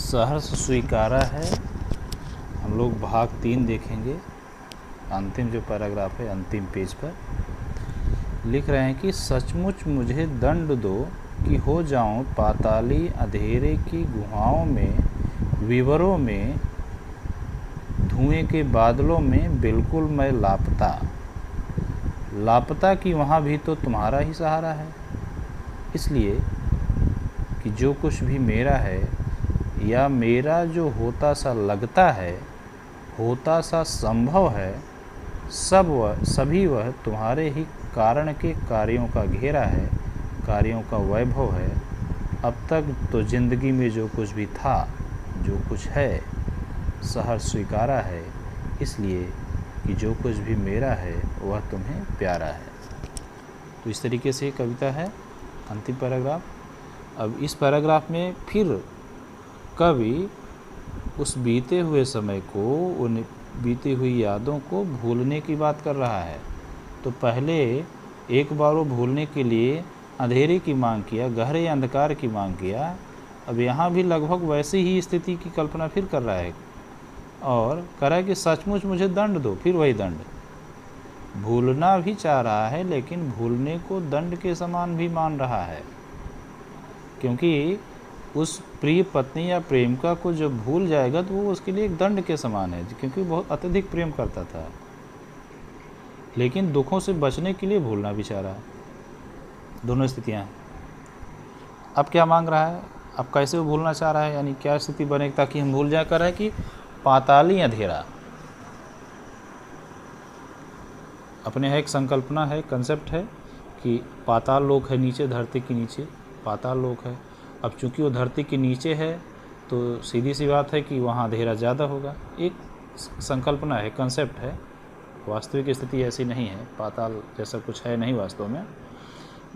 सहर्ष स्वीकारा है। हम लोग भाग 3 देखेंगे। अंतिम जो पैराग्राफ है अंतिम पेज पर लिख रहे हैं कि सचमुच मुझे दंड दो कि हो जाऊं पाताली अंधेरे की गुहाओं में, विवरों में, धुएं के बादलों में बिल्कुल मैं लापता। लापता कि वहाँ भी तो तुम्हारा ही सहारा है। इसलिए कि जो कुछ भी मेरा है या मेरा जो होता सा लगता है, होता सा संभव है, सभी वह तुम्हारे ही कारण के कार्यों का घेरा है, कार्यों का वैभव है। अब तक तो जिंदगी में जो कुछ भी था, जो कुछ है, सहर्ष स्वीकारा है। इसलिए कि जो कुछ भी मेरा है वह तुम्हें प्यारा है। तो इस तरीके से कविता है अंतिम पैराग्राफ। अब इस पैराग्राफ में फिर कवि उस बीते हुए समय को, उन बीती हुई यादों को भूलने की बात कर रहा है। तो पहले एक बार वो भूलने के लिए अंधेरे की मांग किया, गहरे अंधकार की मांग किया। अब यहाँ भी लगभग वैसी ही स्थिति की कल्पना फिर कर रहा है और कह रहा है कि सचमुच मुझे दंड दो। फिर वही दंड, भूलना भी चाह रहा है लेकिन भूलने को दंड के समान भी मान रहा है, क्योंकि उस प्रिय पत्नी या प्रेमिका को जब भूल जाएगा तो वो उसके लिए एक दंड के समान है, क्योंकि बहुत अत्यधिक प्रेम करता था। लेकिन दुखों से बचने के लिए भूलना भी चाह रहा है। दोनों स्थितियाँ हैं। अब क्या मांग रहा है, अब कैसे वो भूलना चाह रहा है, यानी क्या स्थिति बनेगी ताकि हम भूल जाए। कर रहा है कि पाताली अंधेरा, अपने है एक संकल्पना है, कंसेप्ट है कि पाताल लोक है नीचे, धरती के नीचे पाताल लोक है। अब चूंकि वो धरती के नीचे है तो सीधी सी बात है कि वहाँ अंधेरा ज़्यादा होगा। एक संकल्पना है, कंसेप्ट है, वास्तविक स्थिति ऐसी नहीं है, पाताल जैसा कुछ है नहीं वास्तव में,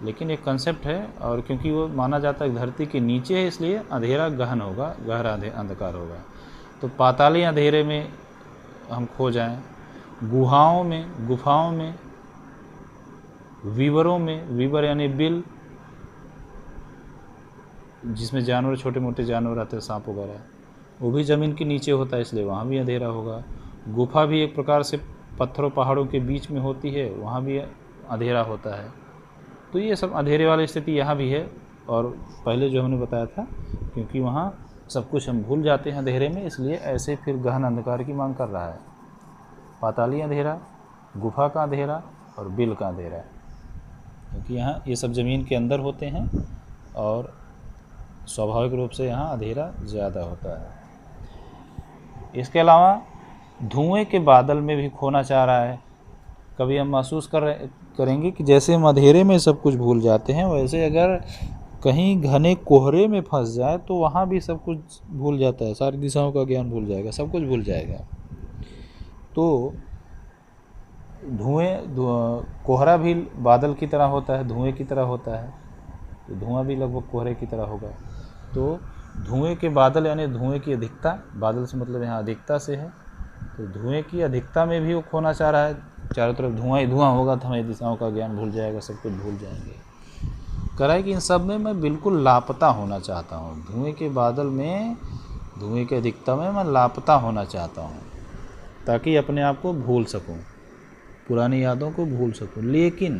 लेकिन एक कंसेप्ट है। और क्योंकि वो माना जाता है धरती के नीचे है इसलिए अंधेरा गहन होगा, गहरा अंधकार होगा। तो पाताली अंधेरे में हम खो जाएं, गुहाओं में, गुफाओं में, विवरों में, विवर यानी बिल जिसमें जानवर, छोटे मोटे जानवर आते हैं, सांप वगैरह, वो भी ज़मीन के नीचे होता है इसलिए वहाँ भी अंधेरा होगा। गुफा भी एक प्रकार से पत्थरों पहाड़ों के बीच में होती है, वहाँ भी अंधेरा होता है। तो ये सब अंधेरे वाली स्थिति यहाँ भी है। और पहले जो हमने बताया था, क्योंकि वहाँ सब कुछ हम भूल जाते हैं अंधेरे में, इसलिए ऐसे फिर गहन अंधकार की मांग कर रहा है। पाताली अंधेरा, गुफा का अंधेरा और बिल का अंधेरा, क्योंकि यहाँ ये सब ज़मीन के अंदर होते हैं और स्वाभाविक रूप से यहाँ अंधेरा ज़्यादा होता है। इसके अलावा धुएं के बादल में भी खोना चाह रहा है। कभी हम महसूस करेंगे कि जैसे हम अंधेरे में सब कुछ भूल जाते हैं, वैसे अगर कहीं घने कोहरे में फंस जाए तो वहाँ भी सब कुछ भूल जाता है, सारी दिशाओं का ज्ञान भूल जाएगा, सब कुछ भूल जाएगा। तो कोहरा भी बादल की तरह होता है, धुएं की तरह होता है, तो धुआं भी लगभग कोहरे की तरह होगा। तो धुएं के बादल यानी धुएं की अधिकता, बादल से मतलब यहाँ अधिकता से है, तो धुएं की अधिकता में भी वो खोना चाह रहा है। चारों तरफ धुआं ही धुआं होगा तो हमें दिशाओं का ज्ञान भूल जाएगा, सब कुछ भूल जाएंगे। कह रहा है कि इन सब में मैं बिल्कुल लापता होना चाहता हूँ। धुएं के बादल में, धुएं की अधिकता में मैं लापता होना चाहता हूँ, ताकि अपने आप को भूल सकूँ, पुरानी यादों को भूल सकूँ। लेकिन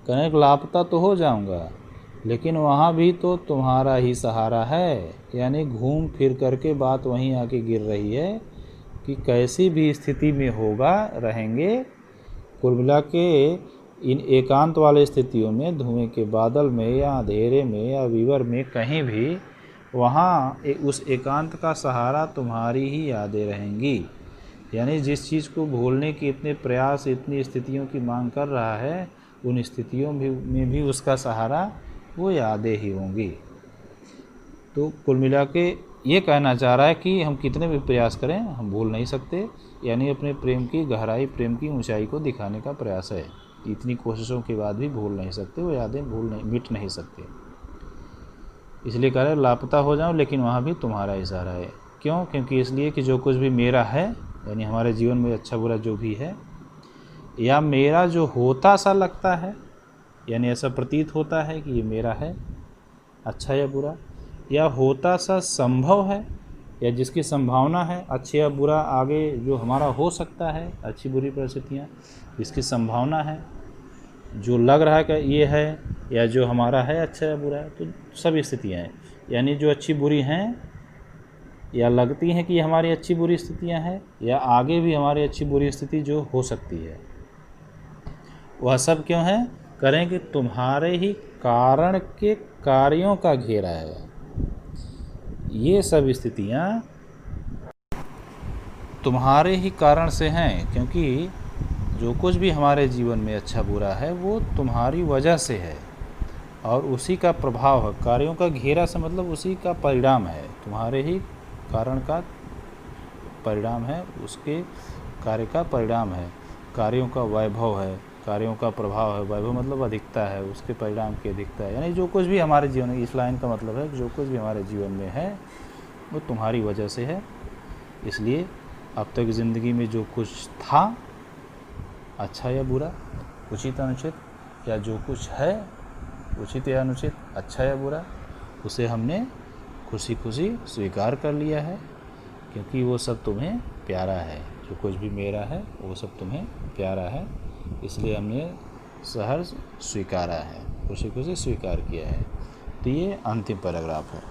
कहें लापता तो हो जाऊँगा, लेकिन वहाँ भी तो तुम्हारा ही सहारा है। यानी घूम फिर करके बात वहीं आके गिर रही है कि कैसी भी स्थिति में होगा, रहेंगे। कुल मिला के इन एकांत वाले स्थितियों में, धुएं के बादल में या अंधेरे में या विवर में, कहीं भी वहाँ उस एकांत का सहारा तुम्हारी ही यादें रहेंगी। यानी जिस चीज़ को भूलने की इतने प्रयास, इतनी स्थितियों की मांग कर रहा है, उन स्थितियों में भी उसका सहारा वो यादें ही होंगी। तो कुल मिला के ये कहना चाह रहा है कि हम कितने भी प्रयास करें हम भूल नहीं सकते। यानी अपने प्रेम की गहराई, प्रेम की ऊंचाई को दिखाने का प्रयास है। इतनी कोशिशों के बाद भी भूल नहीं सकते, वो यादें मिट नहीं सकते। इसलिए कह रहे लापता हो जाऊं लेकिन वहाँ भी तुम्हारा इशारा है। क्यों? क्योंकि इसलिए कि जो कुछ भी मेरा है, यानी हमारे जीवन में अच्छा बुरा जो भी है, या मेरा जो होता सा लगता है, यानी ऐसा प्रतीत होता है कि ये मेरा है, अच्छा या बुरा, या होता सा संभव है, या जिसकी संभावना है, अच्छा या बुरा आगे जो हमारा हो सकता है, अच्छी बुरी परिस्थितियाँ जिसकी संभावना है, जो लग रहा है कि ये है, या जो हमारा है अच्छा या बुरा है, तो सब स्थितियाँ हैं। यानी जो अच्छी बुरी हैं या लगती हैं कि ये हमारी अच्छी बुरी स्थितियाँ हैं, या आगे भी हमारी अच्छी बुरी स्थिति जो हो सकती है, वह सब क्यों है? करें कि तुम्हारे ही कारण के कार्यों का घेरा है। ये सब स्थितियाँ तुम्हारे ही कारण से हैं, क्योंकि जो कुछ भी हमारे जीवन में अच्छा बुरा है वो तुम्हारी वजह से है, और उसी का प्रभाव है। कार्यों का घेरा से मतलब उसी का परिणाम है, तुम्हारे ही कारण का परिणाम है, उसके कार्य का परिणाम है। कार्यों का वैभव है, कार्यों का प्रभाव है। वैभव मतलब अधिकता है, उसके परिणाम की अधिकता है। यानी जो कुछ भी हमारे जीवन में, इस लाइन का मतलब है जो कुछ भी हमारे जीवन में है वो तुम्हारी वजह से है। इसलिए अब तक ज़िंदगी में जो कुछ था, अच्छा या बुरा, उचित अनुचित, या जो कुछ है उचित या अनुचित, अच्छा या बुरा, उसे हमने खुशी खुशी स्वीकार कर लिया है, क्योंकि वो सब तुम्हें प्यारा है। जो कुछ भी मेरा है वो सब तुम्हें प्यारा है, इसलिए हमने सहर्ष स्वीकारा है, खुशी खुशी स्वीकार किया है। तो ये अंतिम पैराग्राफ है।